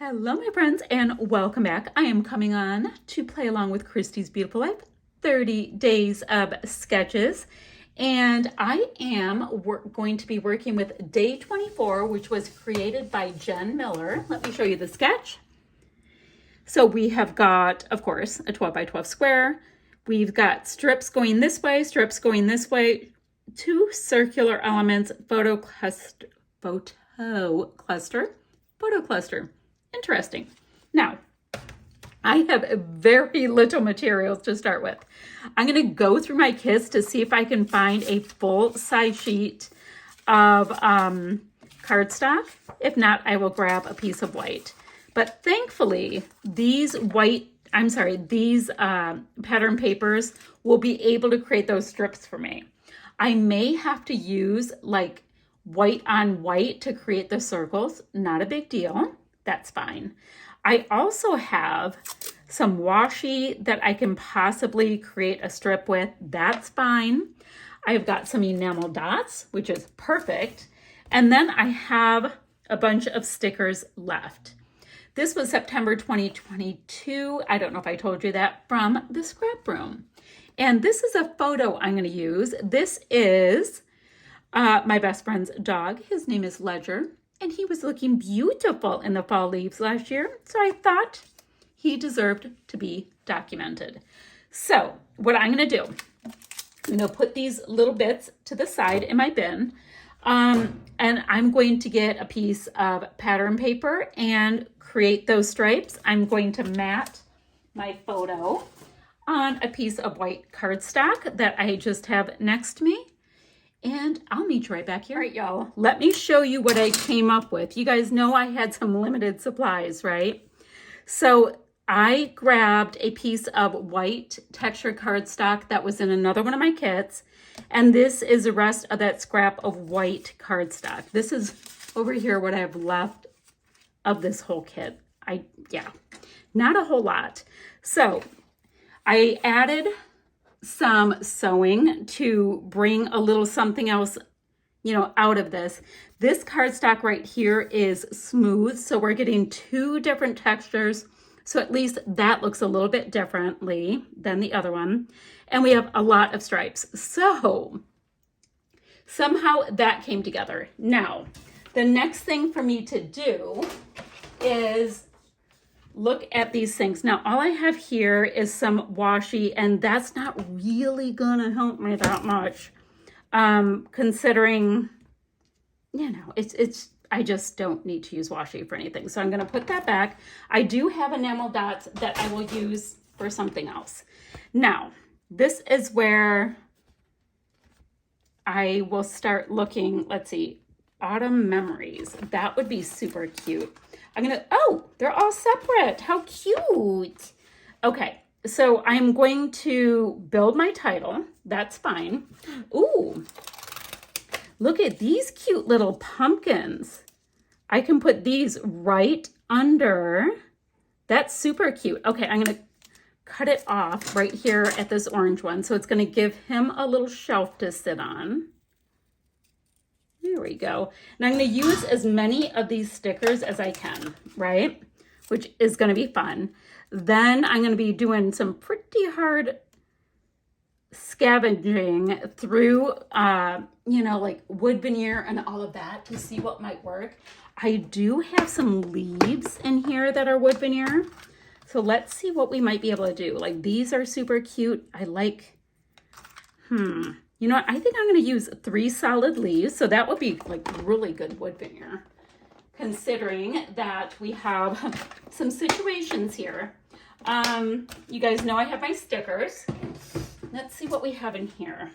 Hello my friends and welcome back. I am coming on to play along with Christy's Beautiful Life 30 days of sketches, and I am going to be working with day 24, which was created by Jen Miller. Let me show you the sketch. So we have got, of course, a 12 by 12 square. We've got strips going this way, strips going this way, two circular elements, photo cluster. Interesting. Now, I have very little materials to start with. I'm going to go through my kits to see if I can find a full size sheet of cardstock. If not, I will grab a piece of white. But thankfully, these pattern papers will be able to create those strips for me. I may have to use like white on white to create the circles. Not a big deal. That's fine. I also have some washi that I can possibly create a strip with. That's fine. I've got some enamel dots, which is perfect. And then I have a bunch of stickers left. This was September 2022. I don't know if I told you that, from the scrap room. And this is a photo I'm going to use. This is my best friend's dog. His name is Ledger. And he was looking beautiful in the fall leaves last year. So I thought he deserved to be documented. So what I'm going to do, I'm going to put these little bits to the side in my bin. And I'm going to get a piece of pattern paper and create those stripes. I'm going to mat my photo on a piece of white cardstock that I just have next to me. And I'll meet you right back here. All right, y'all, let me show you what I came up with. You guys know I had some limited supplies, right? So I grabbed a piece of white texture cardstock that was in another one of my kits. And this is the rest of that scrap of white cardstock. This is over here what I have left of this whole kit. Not a whole lot. So I added some sewing to bring a little something else, out of this. This cardstock right here is smooth, so we're getting two different textures. So at least that looks a little bit differently than the other one. And we have a lot of stripes. So somehow that came together. Now, the next thing for me to do is look at these things. Now, all I have here is some washi, and that's not really gonna help me that much, considering, I just don't need to use washi for anything. So I'm gonna put that back. I do have enamel dots that I will use for something else. Now, this is where I will start looking. Let's see, autumn memories. That would be super cute. They're all separate. How cute. Okay, so I'm going to build my title. That's fine. Ooh, look at these cute little pumpkins. I can put these right under. That's super cute. Okay, I'm going to cut it off right here at this orange one. So it's going to give him a little shelf to sit on. There we go. And I'm going to use as many of these stickers as I can, right? Which is going to be fun. Then I'm going to be doing some pretty hard scavenging through, like wood veneer and all of that to see what might work. I do have some leaves in here that are wood veneer. So let's see what we might be able to do. Like these are super cute. I like, you know what? I think I'm going to use 3 solid leaves. So that would be like really good wood veneer, considering that we have some situations here. You guys know I have my stickers. Let's see what we have in here.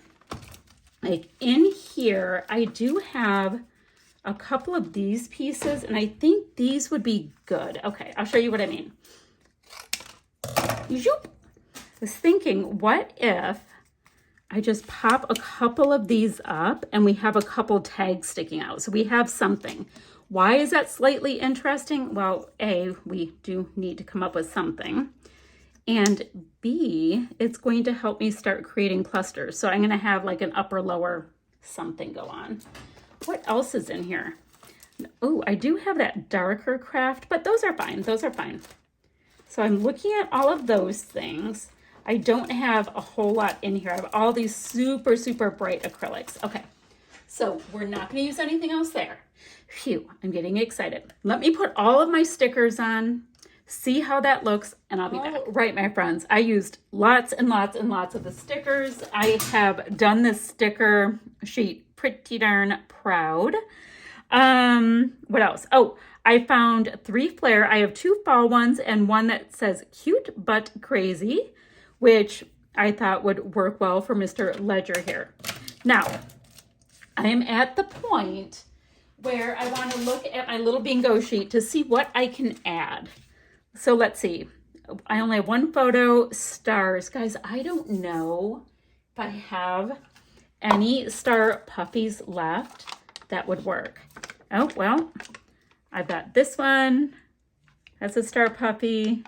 Like in here, I do have a couple of these pieces, and I think these would be good. Okay, I'll show you what I mean. Zoop. I was thinking, what if I just pop a couple of these up and we have a couple tags sticking out. So we have something. Why is that slightly interesting? Well, A, we do need to come up with something. And B, it's going to help me start creating clusters. So I'm going to have like an upper lower something go on. What else is in here? Oh, I do have that darker craft, but those are fine. Those are fine. So I'm looking at all of those things. I don't have a whole lot in here. I have all these super, super bright acrylics. Okay, so we're not going to use anything else there. Phew, I'm getting excited. Let me put all of my stickers on, see how that looks, and I'll be back. All right, my friends, I used lots and lots and lots of the stickers. I have done this sticker sheet pretty darn proud. What else? Oh, I found 3 Flair. I have 2 fall ones and one that says cute but crazy, which I thought would work well for Mr. Ledger here. Now, I am at the point where I want to look at my little bingo sheet to see what I can add. So let's see. I only have 1 photo, stars. Guys, I don't know if I have any star puffies left that would work. Oh, well, I've got this one. That's a star puffy.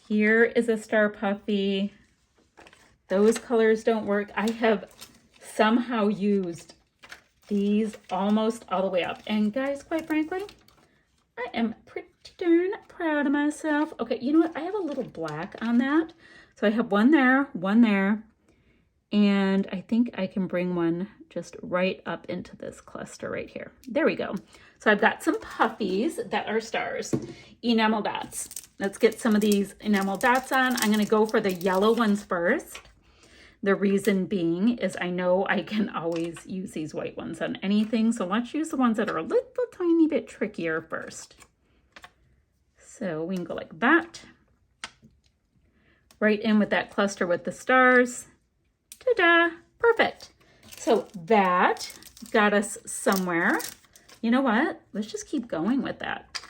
Here is a star puffy. Those colors don't work. I have somehow used these almost all the way up. And guys, quite frankly, I am pretty darn proud of myself. Okay, you know what? I have a little black on that. So I have one there, and I think I can bring one just right up into this cluster right here. There we go. So I've got some puffies that are stars, enamel dots. Let's get some of these enamel dots on. I'm gonna go for the yellow ones first. The reason being is I know I can always use these white ones on anything. So let's use the ones that are a little tiny bit trickier first. So we can go like that. Right in with that cluster with the stars. Ta-da, perfect. So that got us somewhere. You know what? Let's just keep going with that.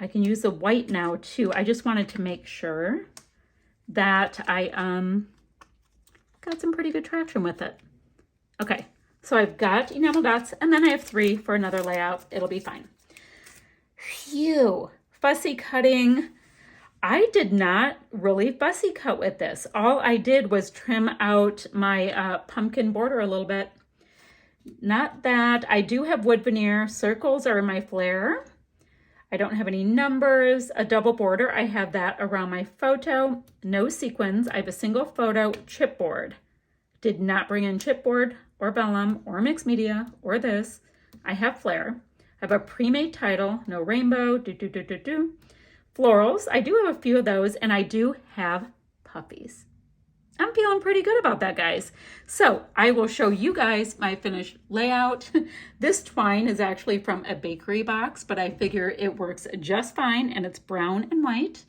I can use the white now too. I just wanted to make sure that I got some pretty good traction with it. Okay, so I've got enamel dots and then I have 3 for another layout. It'll be fine. Phew, fussy cutting. I did not really fussy cut with this. All I did was trim out my pumpkin border a little bit. Not that. I do have wood veneer. Circles are in my Flair. I don't have any numbers. A double border, I have that around my photo. No sequins. I have a single photo chipboard. Did not bring in chipboard or vellum or mixed media or this. I have Flair. I have a pre-made title. No rainbow. Florals, I do have a few of those, and I do have puffies. I'm feeling pretty good about that, guys. So I will show you guys my finished layout. This twine is actually from a bakery box, but I figure it works just fine, and it's brown and white.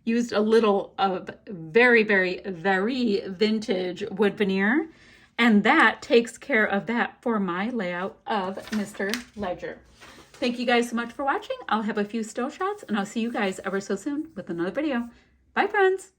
Used a little of very, very, very vintage wood veneer, and that takes care of that for my layout of Mr. Ledger. Thank you guys so much for watching. I'll have a few still shots and I'll see you guys ever so soon with another video. Bye, friends.